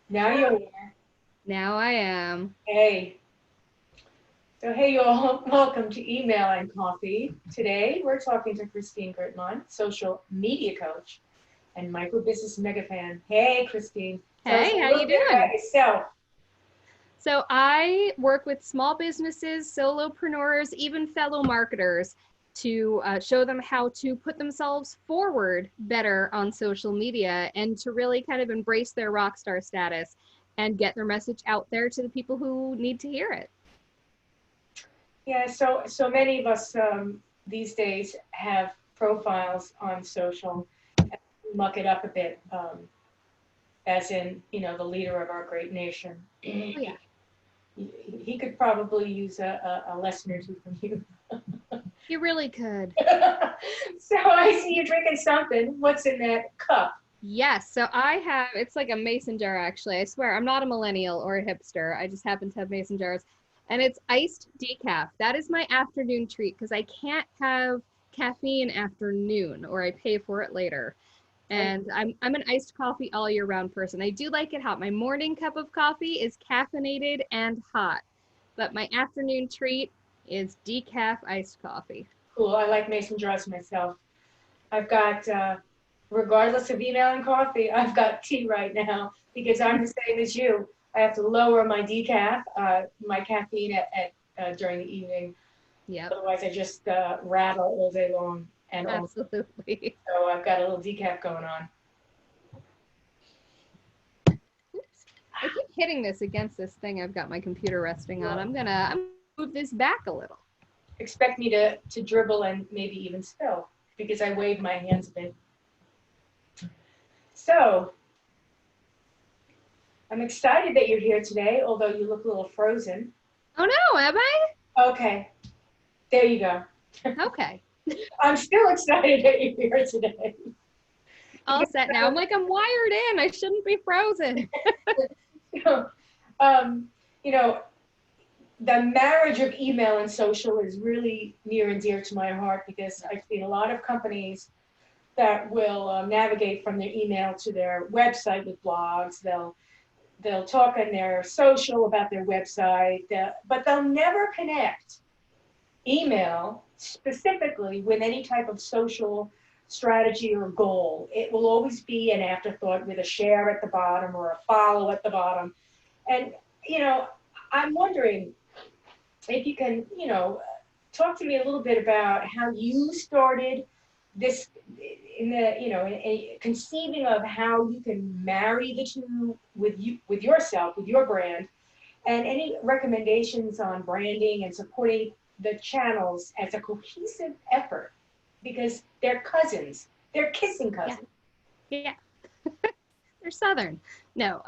Now you're here. Now I am. Hey. So, hey, you all. Welcome to Email and Coffee. Today, we're talking to Christine Gritmon, social media coach and micro business mega fan. Hey, Christine. Tell us Hey, a how little you bit about doing? yourself. So I work with small businesses, solopreneurs, even fellow marketers to show them how to put themselves forward better on social media and to really kind of embrace their rock star status and get their message out there to the people who need to hear it. Yeah, so many of us these days have profiles on social. Muck it up a bit, as in, the leader of our great nation. Oh yeah, He could probably use a lesson or two from you. you really could. So I see you drinking something. What's in that cup? Yes, so I have, it's like a mason jar actually. I swear, I'm not a millennial or a hipster. I just happen to have mason jars. And it's iced decaf. That is my afternoon treat because I can't have caffeine after noon or I pay for it later. Oh, And I'm an iced coffee all year round person. I do like it hot. My morning cup of coffee is caffeinated and hot, but my afternoon treat is decaf iced coffee. cool. I like mason jars myself. I've got, regardless of email and coffee, I've got tea right now because I'm the same as you. I have to lower my decaf, my caffeine during the evening. Yep, Otherwise, I just rattle all day long and all. absolutely. So I've got a little decaf going on. Oops. I keep hitting this against this thing I've got my computer resting on. I'm gonna move this back a little. Expect me to dribble and maybe even spill because I wave my hands a bit. So I'm excited that you're here today, although you look a little frozen. Oh no, am I? Okay, there you go. Okay. I'm still excited that you're here today. All Because, set now. I'm like, I'm wired in. I shouldn't be frozen. um, you know, the marriage of email and social is really near and dear to my heart because I've seen a lot of companies that will navigate from their email to their website with blogs. They'll talk on their social about their website, but they'll never connect email specifically with any type of social strategy or goal. It will always be an afterthought with a share at the bottom or a follow at the bottom. And, you know, I'm wondering if you can, talk to me a little bit about how you started this in the, conceiving of how you can marry the two with with yourself, with your brand, and any recommendations on branding and supporting the channels as a cohesive effort because they're cousins. They're kissing Yeah, cousins. yeah. They're southern. No,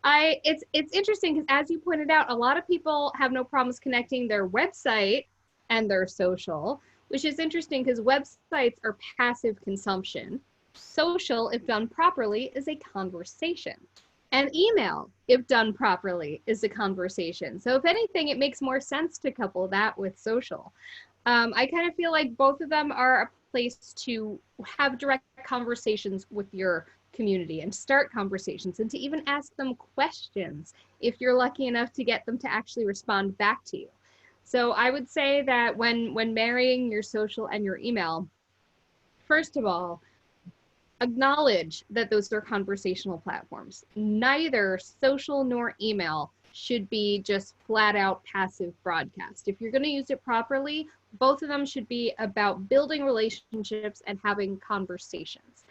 I. It's interesting because as you pointed out, a lot of people have no problems connecting their website and their social, which is interesting because websites are passive consumption. Social, if done properly, is a conversation. And email, if done properly, is a conversation. So, if anything, it makes more sense to couple that with social. I kind of feel like both of them are a place to have direct conversations with your community and start conversations and to even ask them questions if you're lucky enough to get them to actually respond back to you. So I would say that when marrying your social and your email, first of all, acknowledge that those are conversational platforms. Neither social nor email should be just flat out passive broadcast. If you're going to use it properly, both of them should be about building relationships and having conversations.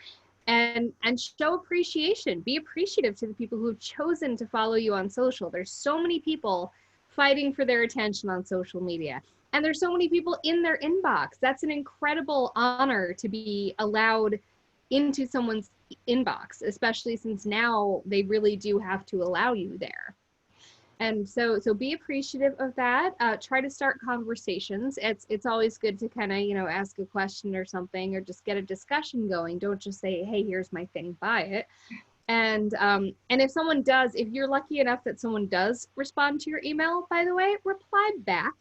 And show appreciation. Be appreciative to the people who've chosen to follow you on social. There's so many people fighting for their attention on social media. And there's so many people in their inbox. That's an incredible honor to be allowed into someone's inbox, especially since now they really do have to allow you there. And so be appreciative of that. Try to start conversations. It's always good to kind of ask a question or something, or just get a discussion going. Don't just say, hey, here's my thing, buy it. And if someone does, if you're lucky enough that someone does respond to your email, by the way, reply back.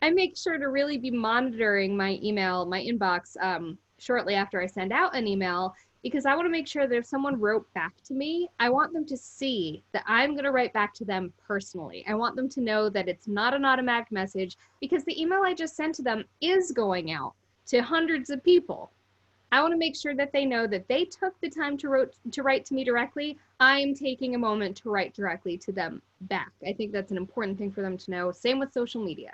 I make sure to really be monitoring my email, my inbox, shortly after I send out an email because I want to make sure that if someone wrote back to me, I want them to see that I'm going to write back to them personally. I want them to know that it's not an automatic message, because the email I just sent to them is going out to hundreds of people. I want to make sure that they know that they took the time to write to me directly. I'm taking a moment to write directly to them back. I think that's an important thing for them to know. Same with social media.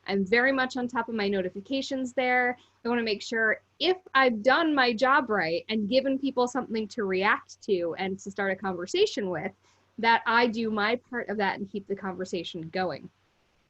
I'm very much on top of my notifications there. I want to make sure if I've done my job right and given people something to react to and to start a conversation with, that I do my part of that and keep the conversation going.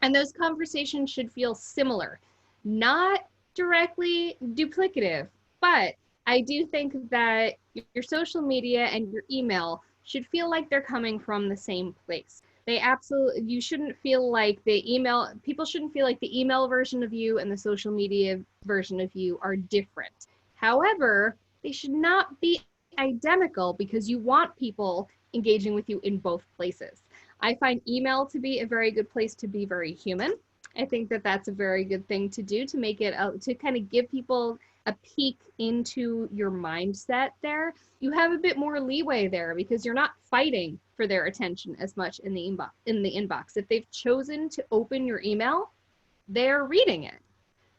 And those conversations should feel similar, not directly duplicative, but I do think that your social media and your email should feel like they're coming from the same place. You shouldn't feel like people shouldn't feel like the email version of you and the social media version of you are different. However, they should not be identical, because you want people engaging with you in both places. I find email to be a very good place to be very human. I think that that's a very good thing to do, to make it to kind of give people a peek into your mindset there. You have a bit more leeway there because you're not fighting for their attention as much in the inbox. If they've chosen to open your email, they're reading it.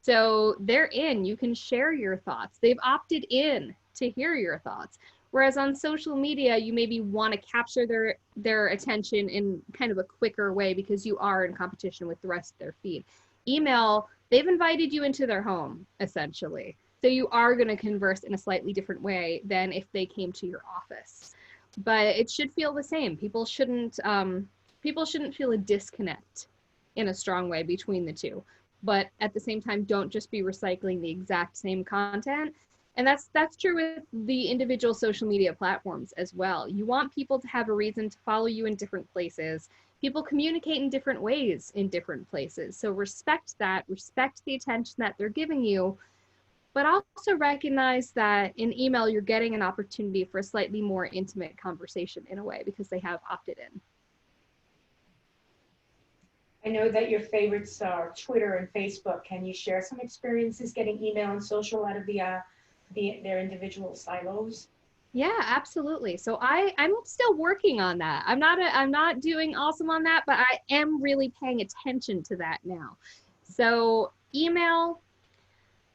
So they're in, you can share your thoughts. They've opted in to hear your thoughts. Whereas on social media, you maybe want to capture their attention in kind of a quicker way because you are in competition with the rest of their feed. Email, they've invited you into their home, essentially. So you are going to converse in a slightly different way than if they came to your office. But it should feel the same. People shouldn't feel a disconnect in a strong way between the two. But at the same time, don't just be recycling the exact same content. And that's true with the individual social media platforms as well. You want people to have a reason to follow you in different places. People communicate in different ways in different places. So respect that, respect the attention that they're giving you, but also recognize that in email, you're getting an opportunity for a slightly more intimate conversation in a way because they have opted in. I know that your favorites are Twitter and Facebook. Can you share some experiences getting email and social out of their individual silos? Yeah, absolutely. So I'm still working on that. I'm not doing awesome on that, but I am really paying attention to that now. So email,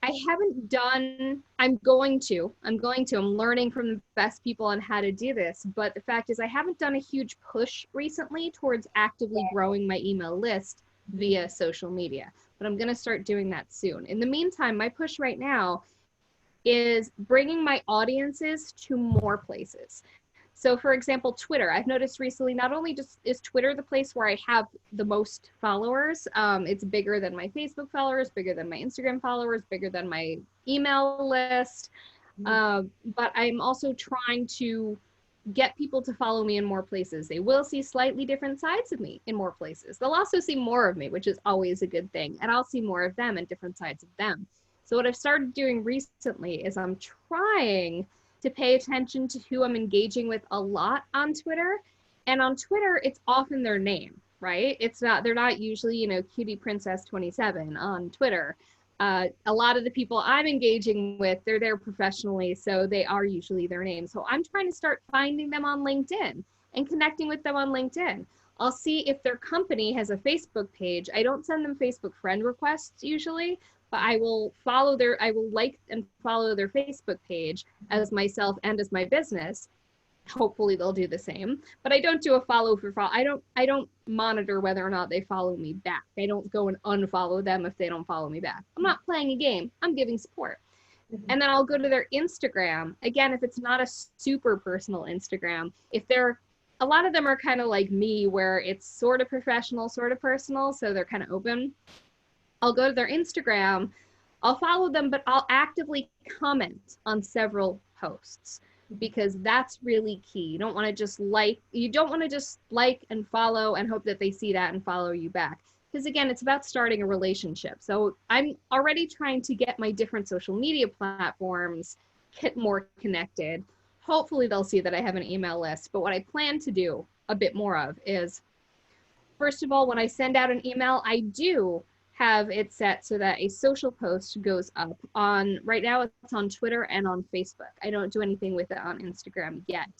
I haven't done, I'm learning from the best people on how to do this. But the fact is I haven't done a huge push recently towards actively growing my email list via social media, but I'm going to start doing that soon. In the meantime, my push right now is bringing my audiences to more places. So for example, Twitter, I've noticed recently, not only just is Twitter the place where I have the most followers, it's bigger than my Facebook followers, bigger than my Instagram followers, bigger than my email list. But I'm also trying to get people to follow me in more places. They will see slightly different sides of me in more places. They'll also see more of me, which is always a good thing. And I'll see more of them and different sides of them. So what I've started doing recently is I'm trying to pay attention to who I'm engaging with a lot on Twitter. And on Twitter, it's often their name, right? They're not usually, Cutie Princess 27 on Twitter. A lot of the people I'm engaging with, they're there professionally, so they are usually their name. So I'm trying to start finding them on LinkedIn and connecting with them on LinkedIn. I'll see if their company has a Facebook page. I don't send them Facebook friend requests usually, but I will like and follow their Facebook page as myself and as my business. Hopefully they'll do the same, but I don't do a follow for follow. I don't monitor whether or not they follow me back. I don't go and unfollow them if they don't follow me back. I'm not playing a game. I'm giving support. And then I'll go to their Instagram. Again, if it's not a super personal Instagram, a lot of them are kind of like me where it's sort of professional, sort of personal. So they're kind of open. I'll go to their Instagram, I'll follow them, but I'll actively comment on several posts because that's really key. You don't want to just like and follow and hope that they see that and follow you back. Because again, it's about starting a relationship. So I'm already trying to get my different social media platforms more connected. Hopefully they'll see that I have an email list. But what I plan to do a bit more of is, first of all, when I send out an email, I do have it set so that a social post goes up on, right now it's on Twitter and on Facebook. I don't do anything with it on Instagram yet,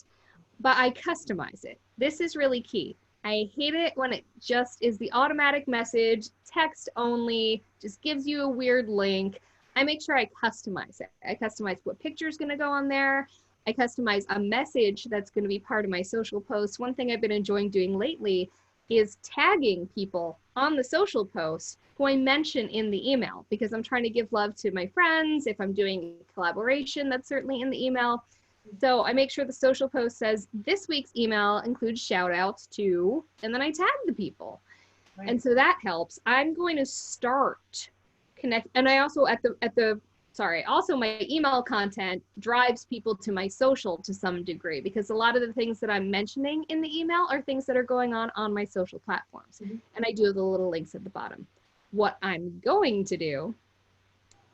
but I customize it. This is really key. I hate it when it just is the automatic message, text only, just gives you a weird link. I make sure I customize it. I customize what picture is going to go on there. I customize a message that's going to be part of my social posts. One thing I've been enjoying doing lately is tagging people on the social post who I mention in the email, because I'm trying to give love to my friends. If I'm doing collaboration, that's certainly in the email. So I make sure the social post says this week's email includes shout outs to, and then I tag the people. Right. And so that helps. I'm going to start connect, and I also also my email content drives people to my social to some degree, because a lot of the things that I'm mentioning in the email are things that are going on my social platforms. Mm-hmm. And I do have the little links at the bottom. What I'm going to do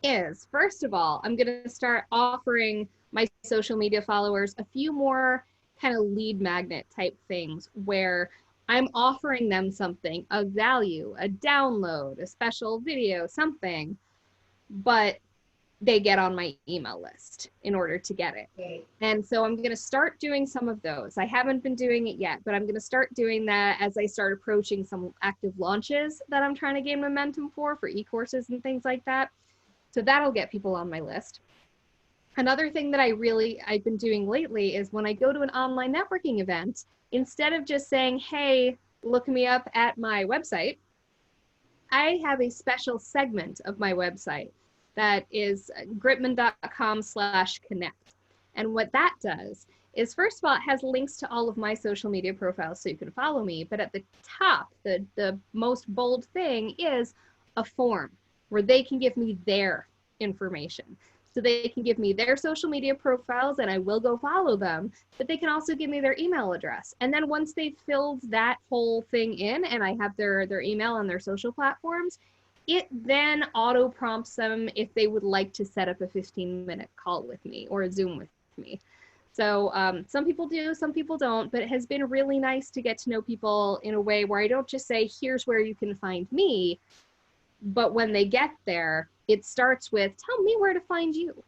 is, first of all, I'm going to start offering my social media followers a few more kind of lead magnet type things where I'm offering them something of value, a download, a special video, something, but they get on my email list in order to get it. Right. And so I'm going to start doing some of those. I haven't been doing it yet, but I'm going to start doing that as I start approaching some active launches that I'm trying to gain momentum for e-courses and things like that. So that'll get people on my list. Another thing that I've been doing lately is when I go to an online networking event, instead of just saying, hey, look me up at my website, I have a special segment of my website that is gritman.com/connect. And what that does is, first of all, it has links to all of my social media profiles so you can follow me. But at the top, the most bold thing is a form where they can give me their information. So they can give me their social media profiles and I will go follow them, but they can also give me their email address. And then once they've filled that whole thing in and I have their email on their social platforms, it then auto prompts them if they would like to set up a 15-minute call with me or a Zoom with me. So some people do, some people don't, but it has been really nice to get to know people in a way where I don't just say, here's where you can find me, but when they get there, it starts with, tell me where to find you.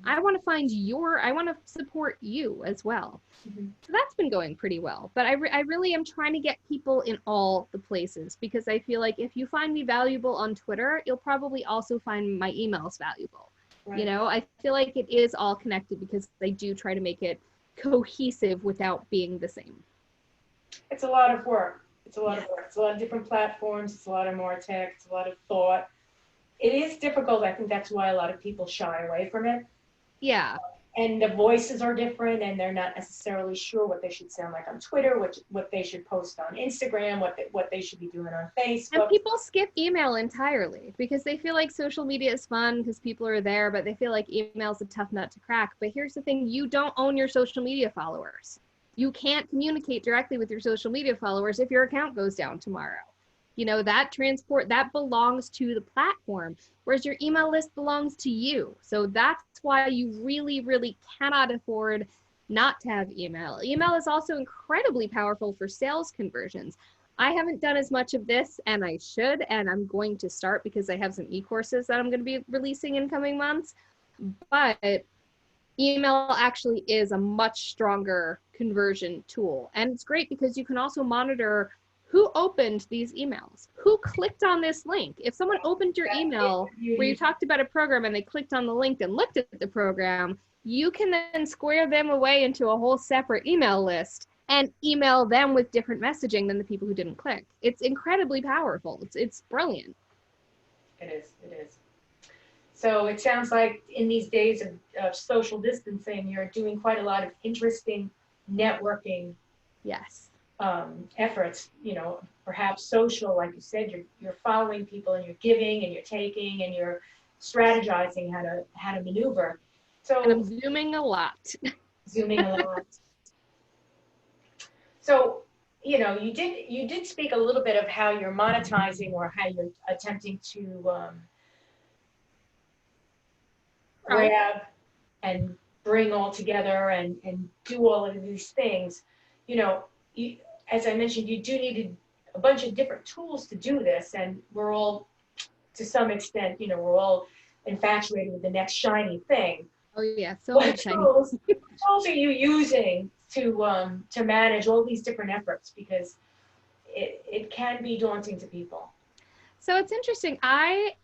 I want to support you as well. Mm-hmm. So that's been going pretty well. But I really am trying to get people in all the places, because I feel like if you find me valuable on Twitter, you'll probably also find my emails valuable. Right. You know, I feel like it is all connected because they do try to make it cohesive without being the same. It's a lot of work. It's a lot of work. It's a lot of different platforms. It's a lot of more tech. It's a lot of thought. It is difficult. I think that's why a lot of people shy away from it. Yeah. And the voices are different, and they're not necessarily sure what they should sound like on Twitter, what they should post on Instagram, what they should be doing on Facebook. And people skip email entirely because they feel like social media is fun because people are there, but they feel like email is a tough nut to crack. But here's the thing, you don't own your social media followers. You can't communicate directly with your social media followers if your account goes down tomorrow. You know, that belongs to the platform, whereas your email list belongs to you. So that's why you really, really cannot afford not to have email. Email is also incredibly powerful for sales conversions. I haven't done as much of this, and I should, and I'm going to start because I have some e-courses that I'm going to be releasing in coming months. But email actually is a much stronger conversion tool. And it's great because you can also monitor who opened these emails, who clicked on this link. If someone opened your email where you talked about a program and they clicked on the link and looked at the program, you can then square them away into a whole separate email list and email them with different messaging than the people who didn't click. It's incredibly powerful. It's brilliant. It is. So it sounds like in these days of social distancing, you're doing quite a lot of interesting networking Yes. Efforts, you know, perhaps social, like you said, you're following people and you're giving and you're taking and you're strategizing how to maneuver. So and I'm zooming a lot. Zooming a lot. So, you know, you did speak a little bit of how you're monetizing or how you're attempting to grab and bring all together and do all of these things. You know, as I mentioned, you do need a bunch of different tools to do this, and we're all to some extent, we're all infatuated with the next shiny thing. Oh yeah, so What much shiny. tools are you using to manage all these different efforts? Because it can be daunting to people. So it's interesting. I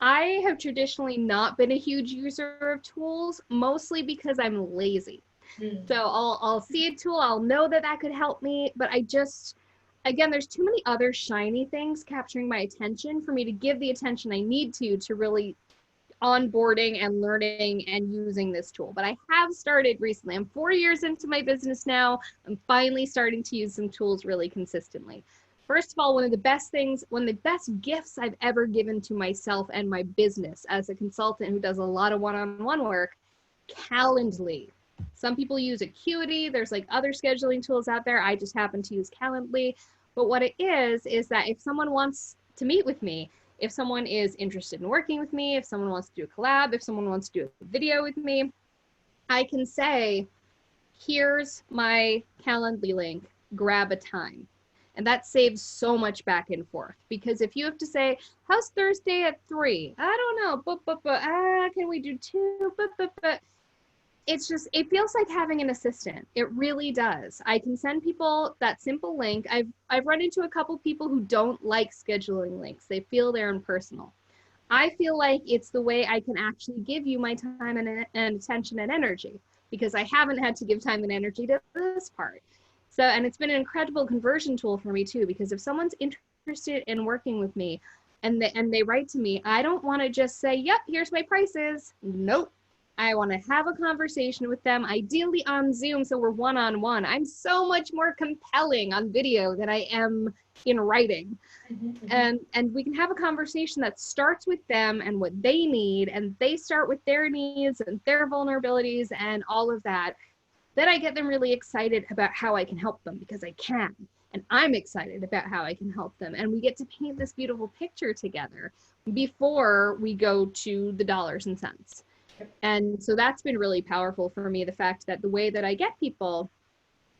have traditionally not been a huge user of tools, mostly because I'm lazy. Mm. So I'll see a tool, I'll know that that could help me, but I just, again, there's too many other shiny things capturing my attention for me to give the attention I need to really onboarding and learning and using this tool. But I have started recently. I'm 4 years into my business now. I'm finally starting to use some tools really consistently. First of all, one of the best gifts I've ever given to myself and my business as a consultant who does a lot of one-on-one work, Calendly. Some people use Acuity. There's like other scheduling tools out there. I just happen to use Calendly. But what it is that if someone wants to meet with me, if someone is interested in working with me, if someone wants to do a collab, if someone wants to do a video with me, I can say, here's my Calendly link, grab a time. And that saves so much back and forth, because if you have to say, how's Thursday at 3? I don't know, can we do 2? It's just, it feels like having an assistant. It really does. I can send people that simple link. I've run into a couple people who don't like scheduling links. They feel they're impersonal. I feel like it's the way I can actually give you my time and attention and energy, because I haven't had to give time and energy to this part. So, and it's been an incredible conversion tool for me too, because if someone's interested in working with me and they write to me, I don't want to just say, yep, here's my prices. Nope. I want to have a conversation with them, ideally on Zoom, so we're one-on-one. I'm so much more compelling on video than I am in writing. And we can have a conversation that starts with them and what they need, and they start with their needs and their vulnerabilities and all of that. Then I get them really excited about how I can help them, because I can. And I'm excited about how I can help them. And we get to paint this beautiful picture together before we go to the dollars and cents. And so that's been really powerful for me, the fact that the way that I get people,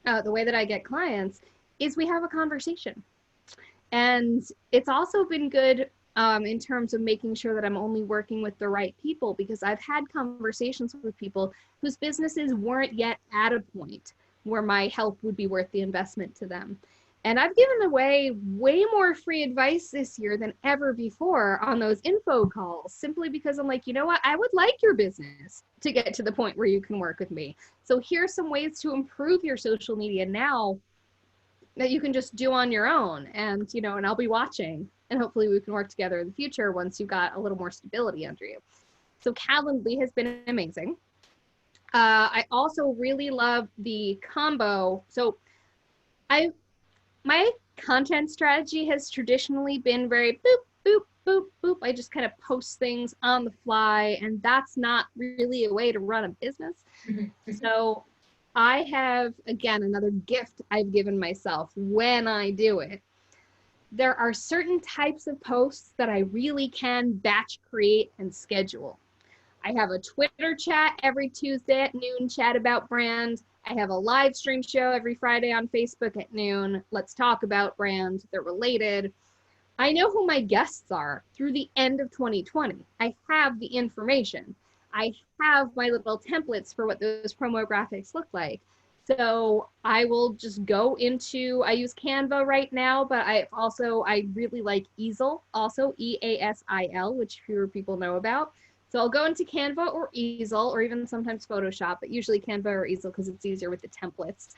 the way that I get clients is we have a conversation. And it's also been good in terms of making sure that I'm only working with the right people, because I've had conversations with people whose businesses weren't yet at a point where my help would be worth the investment to them. And I've given away way more free advice this year than ever before on those info calls, simply because I'm like, you know what? I would like your business to get to the point where you can work with me. So here's some ways to improve your social media now that you can just do on your own. And, and I'll be watching, and hopefully we can work together in the future once you've got a little more stability under you. So Calendly has been amazing. I also really love the combo. So my content strategy has traditionally been very boop, boop, boop, boop. I just kind of post things on the fly, and that's not really a way to run a business. So I have, again, another gift I've given myself when I do it. There are certain types of posts that I really can batch create and schedule. I have a Twitter chat every Tuesday at noon, chat about brand. I have a live stream show every Friday on Facebook at noon. Let's talk about brand. They're related. I know who my guests are through the end of 2020. I have the information. I have my little templates for what those promo graphics look like. So I will just go into, I use Canva right now, but I really like Easel, also EASIL, which fewer people know about. So I'll go into Canva or Easel, or even sometimes Photoshop, but usually Canva or Easel because it's easier with the templates.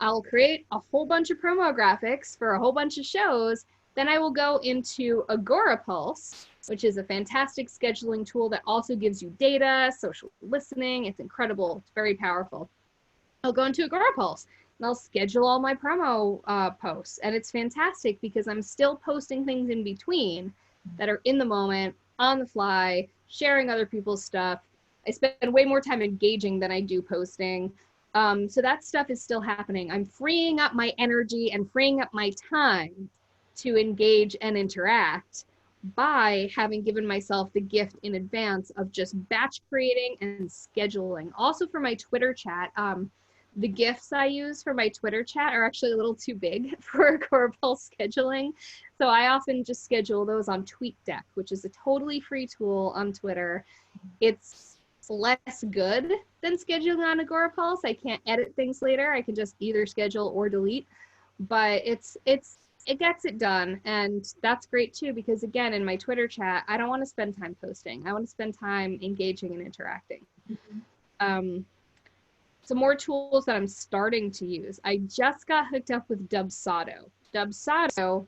I'll create a whole bunch of promo graphics for a whole bunch of shows. Then I will go into Agorapulse, which is a fantastic scheduling tool that also gives you data, social listening. It's incredible. It's very powerful. I'll go into Agorapulse and I'll schedule all my promo posts. And it's fantastic because I'm still posting things in between that are in the moment, on the fly, sharing other people's stuff. I spend way more time engaging than I do posting. So that stuff is still happening. I'm freeing up my energy and freeing up my time to engage and interact by having given myself the gift in advance of just batch creating and scheduling. Also for my Twitter chat, The GIFs I use for my Twitter chat are actually a little too big for Agorapulse scheduling. So I often just schedule those on TweetDeck, which is a totally free tool on Twitter. It's less good than scheduling on Agorapulse. I can't edit things later. I can just either schedule or delete, but it gets it done. And that's great too, because again, in my Twitter chat, I don't want to spend time posting. I want to spend time engaging and interacting. Some more tools that I'm starting to use. I just got hooked up with Dubsado. Dubsado,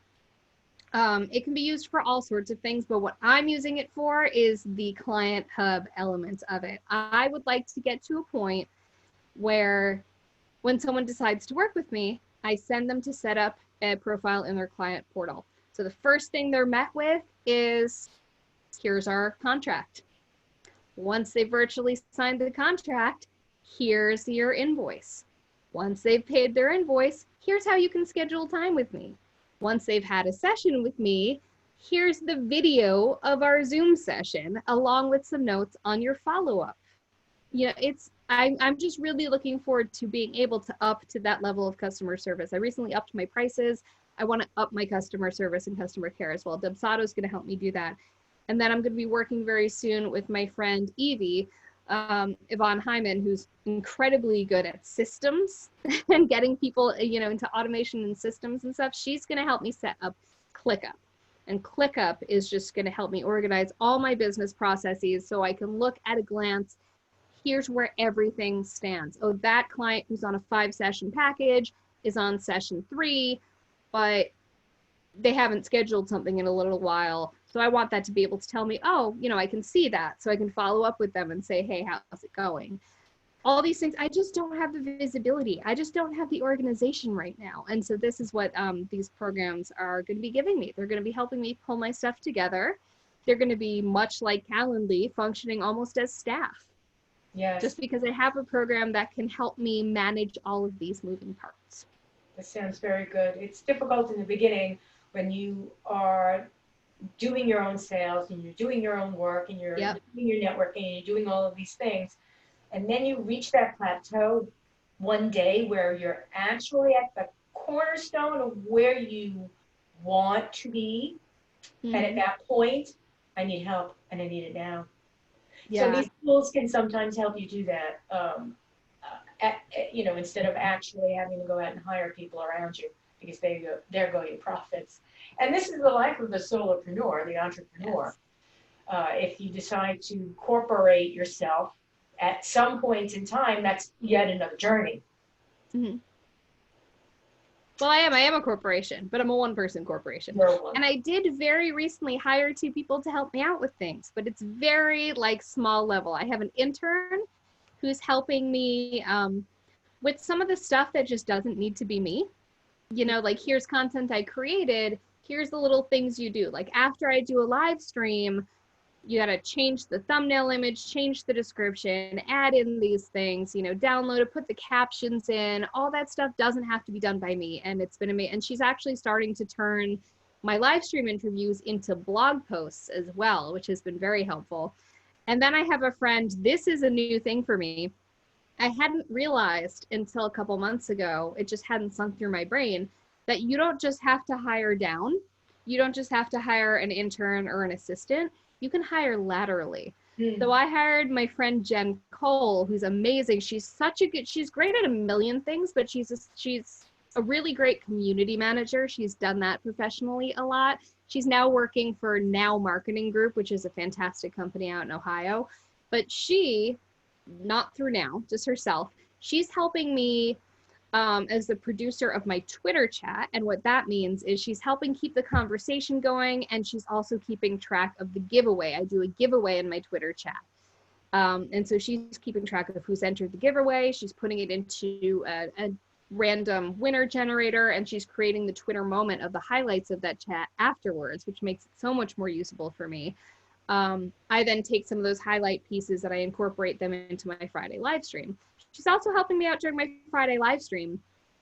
it can be used for all sorts of things, but what I'm using it for is the client hub elements of it. I would like to get to a point where when someone decides to work with me, I send them to set up a profile in their client portal. So the first thing they're met with is, here's our contract. Once they virtually signed the contract, here's your invoice. Once they've paid their invoice, here's how you can schedule time with me. Once they've had a session with me, here's the video of our Zoom session along with some notes on your follow-up. You know, I'm just really looking forward to being able to up to that level of customer service. I recently upped my prices. I want to up my customer service and customer care as well. Dubsado is going to help me do that. And then I'm going to be working very soon with my friend Evie, Yvonne Hyman, who's incredibly good at systems and getting people, you know, into automation and systems and stuff. She's going to help me set up ClickUp. And ClickUp is just going to help me organize all my business processes so I can look at a glance. Here's where everything stands. Oh, that client who's on a 5-session package is on session 3, but they haven't scheduled something in a little while. So I want that to be able to tell me, oh, you know, I can see that. So I can follow up with them and say, hey, how's it going? All these things, I just don't have the visibility. I just don't have the organization right now. And so this is what these programs are going to be giving me. They're going to be helping me pull my stuff together. They're going to be much like Calendly, functioning almost as staff. Yes. Just because I have a program that can help me manage all of these moving parts. That sounds very good. It's difficult in the beginning when you are doing your own sales and you're doing your own work and you're doing your networking and you're doing all of these things. And then you reach that plateau one day where you're actually at the cornerstone of where you want to be. Mm-hmm. And at that point, I need help and I need it now. Yeah. So these tools can sometimes help you do that, you know, instead of actually having to go out and hire people around you because they're going profits. And this is the life of the solopreneur, the entrepreneur. Yes. If you decide to incorporate yourself at some point in time, that's yet another journey. Mm-hmm. Well, I am a corporation, but I'm a one-person corporation. And I did very recently hire 2 people to help me out with things, but it's very like small level. I have an intern who's helping me with some of the stuff that just doesn't need to be me. You know, like here's content I created, here's the little things you do. Like after I do a live stream, you got to change the thumbnail image, change the description, add in these things, you know, download it, put the captions in. All that stuff doesn't have to be done by me. And it's been amazing. And she's actually starting to turn my live stream interviews into blog posts as well, which has been very helpful. And then I have a friend, this is a new thing for me. I hadn't realized until a couple months ago, it just hadn't sunk through my brain, that you don't just have to hire down. You don't just have to hire an intern or an assistant. You can hire laterally. Mm. So I hired my friend Jen Cole, who's amazing. She's great at a million things, but she's a really great community manager. She's done that professionally a lot. She's now working for Now Marketing Group, which is a fantastic company out in Ohio. But she, not through Now, just herself, she's helping me as the producer of my Twitter chat. And what that means is she's helping keep the conversation going, and she's also keeping track of the giveaway. I do a giveaway in my Twitter chat. And so she's keeping track of who's entered the giveaway. She's putting it into a random winner generator, and she's creating the Twitter moment of the highlights of that chat afterwards, which makes it so much more usable for me. I then take some of those highlight pieces and I incorporate them into my Friday live stream. She's also helping me out during my Friday live stream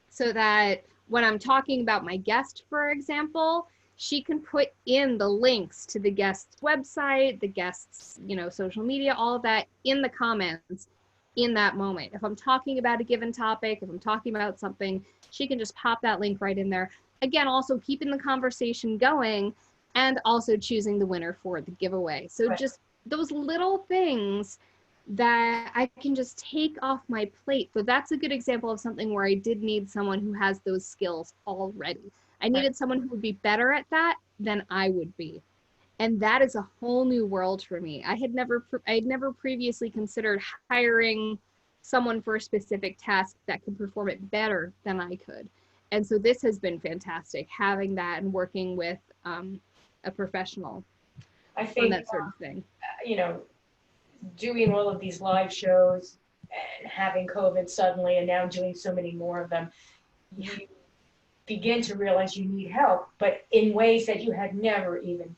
so that when I'm talking about my guest, for example, she can put in the links to the guest's website, the guest's, you know, social media, all of that in the comments. in that moment. If I'm talking about a given topic, if I'm talking about something, she can just pop that link right in there. Again, also keeping the conversation going and also choosing the winner for the giveaway. So Right. just those little things that I can just take off my plate. So that's a good example of something where I did need someone who has those skills already. I needed someone who would be better at that than I would be. And that is a whole new world for me. I had never previously considered hiring someone for a specific task that could perform it better than I could. And so this has been fantastic, having that and working with a professional I on think, that sort of thing. you know, doing all of these live shows and having COVID suddenly and now doing so many more of them, you begin to realize you need help, but in ways that you had never even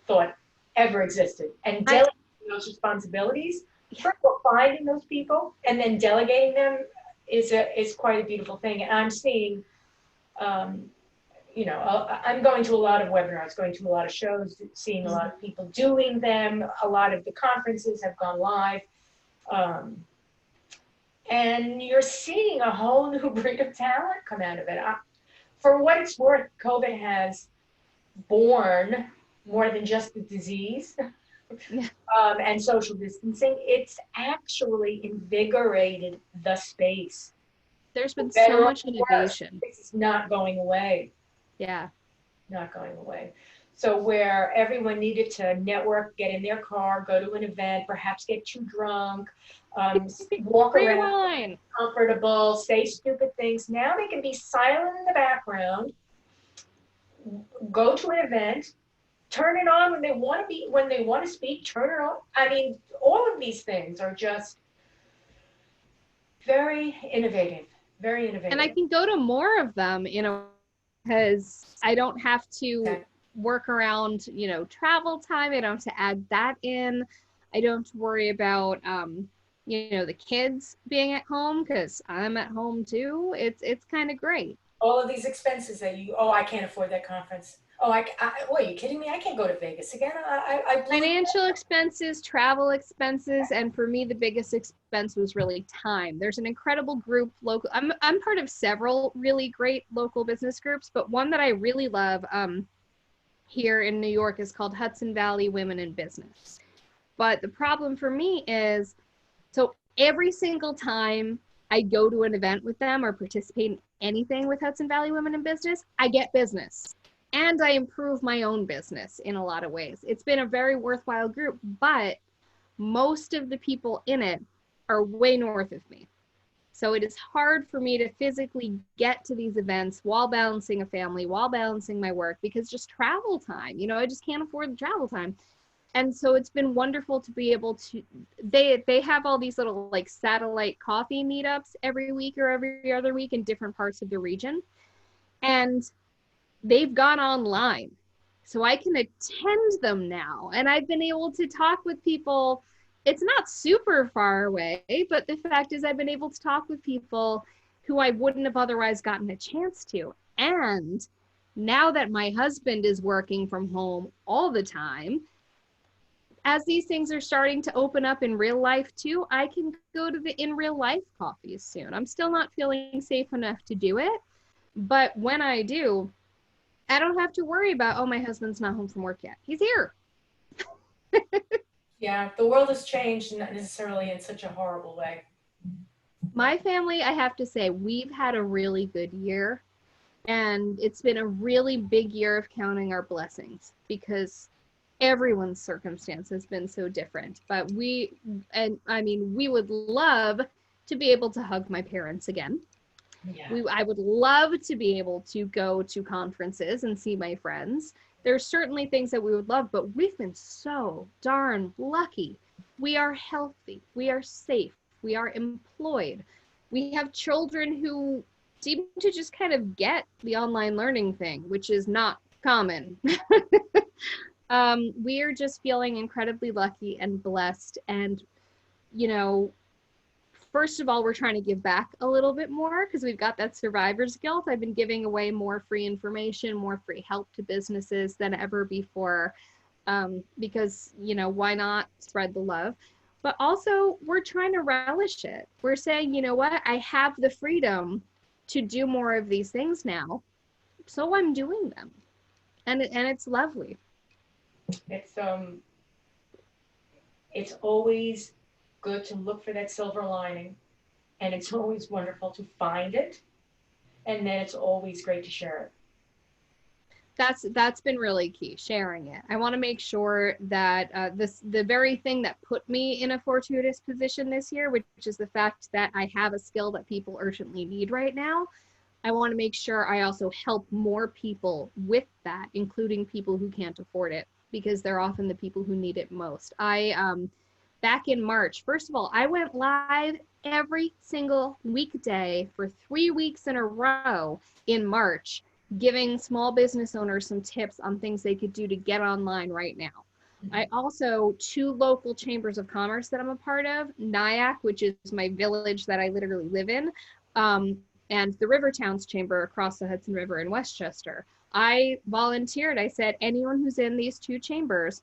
thought ever existed. And delegating those responsibilities, first of all, finding those people and then delegating them is quite a beautiful thing. And I'm seeing, I'm going to a lot of webinars, going to a lot of shows, seeing a lot of people doing them. A lot of the conferences have gone live. And you're seeing a whole new breed of talent come out of it. For what it's worth, COVID has born more than just the disease and social distancing. It's actually invigorated the space. There's been so much innovation. It's not going away. Yeah. Not going away. So where everyone needed to network, get in their car, go to an event, perhaps get too drunk, walk around comfortable, say stupid things. Now they can be silent in the background, go to an event, turn it on when they want to speak, turn it on. I mean, all of these things are just very innovative, very innovative. And I can go to more of them, because I don't have to work around, travel time. I don't have to add that in. I don't have to worry about, the kids being at home because I'm at home too. It's kind of great. All of these expenses that I can't afford that conference. What, are you kidding me? I can't go to Vegas again. Financial expenses, travel expenses, and for me, the biggest expense was really time. There's an incredible group local. I'm part of several really great local business groups, but one that I really love here in New York is called Hudson Valley Women in Business. But the problem for me is, so every single time I go to an event with them or participate in anything with Hudson Valley Women in Business, I get business. And I improve my own business in a lot of ways. It's been a very worthwhile group, but most of the people in it are way north of me. So it is hard for me to physically get to these events while balancing a family, while balancing my work, because just travel time, I just can't afford the travel time. And so it's been wonderful to be able to, they have all these little like satellite coffee meetups every week or every other week in different parts of the region. And they've gone online, so I can attend them now. And I've been able to talk with people. It's not super far away, but the fact is I've been able to talk with people who I wouldn't have otherwise gotten a chance to. And now that my husband is working from home all the time, as these things are starting to open up in real life too, I can go to the in real life coffees soon. I'm still not feeling safe enough to do it, but when I do, I don't have to worry about, my husband's not home from work yet. He's here. Yeah, the world has changed, not necessarily in such a horrible way. My family, I have to say, we've had a really good year. And it's been a really big year of counting our blessings because everyone's circumstance has been so different. But we would love to be able to hug my parents again. Yeah. I would love to be able to go to conferences and see my friends. There's certainly things that we would love, but we've been so darn lucky. We are healthy. We are safe. We are employed. We have children who seem to just kind of get the online learning thing, which is not common. We are just feeling incredibly lucky and blessed. And, first of all, we're trying to give back a little bit more because we've got that survivor's guilt. I've been giving away more free information, more free help to businesses than ever before because, why not spread the love? but also we're trying to relish it. We're saying, you know what, I have the freedom to do more of these things now, so I'm doing them, and it's lovely. It's it's always good to look for that silver lining, and it's always wonderful to find it, and then it's always great to share it. That's been really key, sharing it. I want to make sure that the very thing that put me in a fortuitous position this year, which is the fact that I have a skill that people urgently need right now, I want to make sure I also help more people with that, including people who can't afford it, because they're often the people who need it most. Back in March, first of all, I went live every single weekday for 3 weeks in a row in March, giving small business owners some tips on things they could do to get online right now. I also, 2 local chambers of commerce that I'm a part of, Nyack, which is my village that I literally live in, and the River Towns Chamber across the Hudson River in Westchester. I volunteered. I said, anyone who's in these 2 chambers,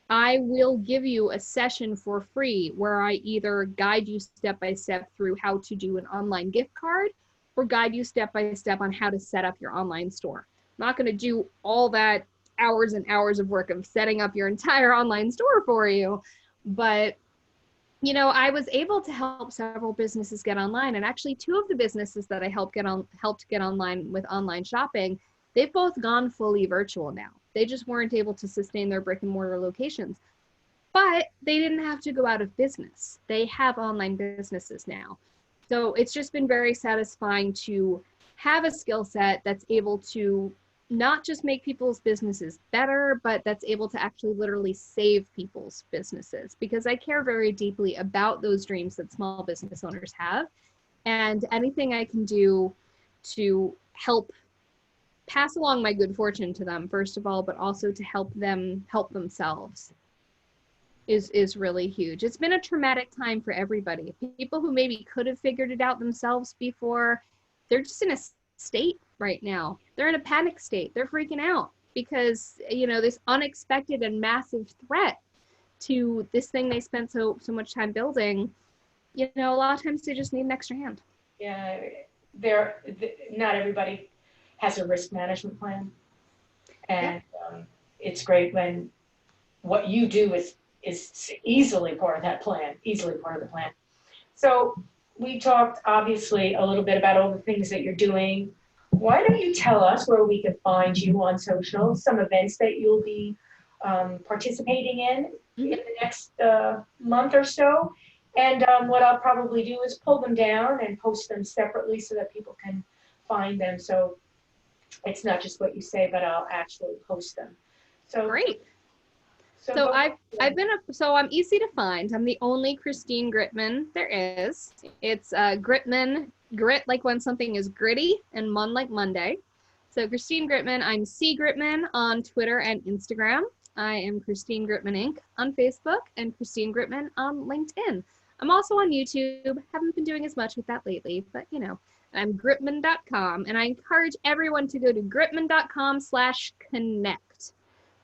I will give you a session for free where I either guide you step by step through how to do an online gift card or guide you step by step on how to set up your online store. I'm not going to do all that hours and hours of work of setting up your entire online store for you, but you know, I was able to help several businesses get online, and actually 2 of the businesses that I helped get online with online shopping, they've both gone fully virtual now. They just weren't able to sustain their brick and mortar locations, but they didn't have to go out of business. They have online businesses now. So it's just been very satisfying to have a skill set that's able to not just make people's businesses better, but that's able to actually literally save people's businesses, because I care very deeply about those dreams that small business owners have, and anything I can do to help pass along my good fortune to them, first of all, but also to help them help themselves is really huge. It's been a traumatic time for everybody. People who maybe could have figured it out themselves before, they're just in a state right now. They're in a panic state. They're freaking out because, you know, this unexpected and massive threat to this thing they spent so much time building, you know, a lot of times they just need an extra hand. Yeah, not everybody has a risk management plan, and it's great when what you do is easily part of that plan, easily part of the plan. So we talked obviously a little bit about all the things that you're doing. Why don't you tell us where we can find you on social, some events that you'll be participating in the next month or so? And what I'll probably do is pull them down and post them separately so that people can find them. So it's not just what you say, but I'll actually post them. So great. So I'm easy to find. I'm the only Christine Gritman there is. It's Gritman, grit like when something is gritty, and Mon like Monday. So Christine Gritman, I'm C Gritman on Twitter and Instagram. I am Christine Gritman Inc. on Facebook and Christine Gritman on LinkedIn. I'm also on YouTube. Haven't been doing as much with that lately, but you know, I'm Gritman.com, and I encourage everyone to go to Gritman.com/connect.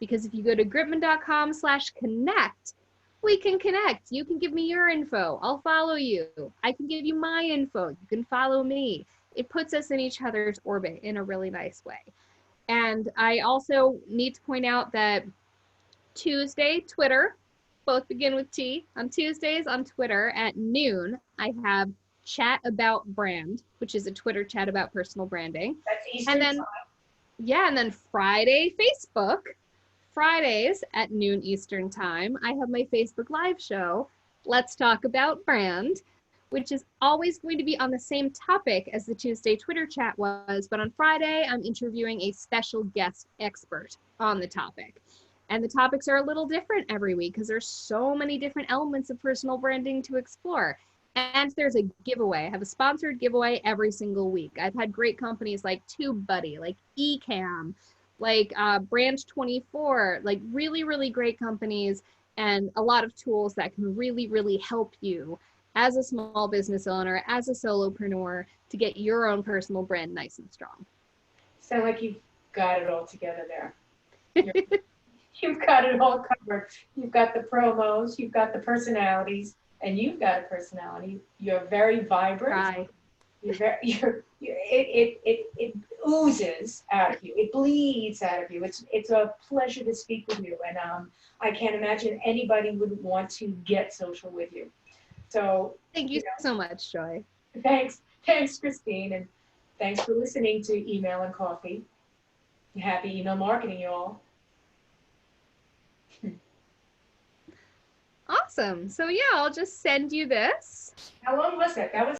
Because if you go to Gritman.com/connect, we can connect. You can give me your info. I'll follow you. I can give you my info. You can follow me. It puts us in each other's orbit in a really nice way. And I also need to point out that Tuesday, Twitter, both begin with T. On Tuesdays on Twitter at noon, I have Chat About Brand, which is a Twitter chat about personal branding. That's Eastern time. And then Friday, Facebook. Fridays at noon Eastern time, I have my Facebook Live show, Let's Talk About Brand, which is always going to be on the same topic as the Tuesday Twitter chat was, but on Friday, I'm interviewing a special guest expert on the topic. And the topics are a little different every week because there's so many different elements of personal branding to explore. And there's a giveaway. I have a sponsored giveaway every single week. I've had great companies like TubeBuddy, like Ecamm, like Brand24, like really, really great companies, and a lot of tools that can really, really help you as a small business owner, as a solopreneur, to get your own personal brand nice and strong. Sound like you've got it all together there. You've got it all covered. You've got the promos, you've got the personalities, and you've got a personality. You're very vibrant. Try. It oozes out of you. It bleeds out of you. It's a pleasure to speak with you, and I can't imagine anybody would want to get social with you. So Thank you so much, Joy. thanks, Christine, and thanks for listening to Email and Coffee. Happy email marketing, you all. Awesome. So yeah, I'll just send you this. How long was that? That was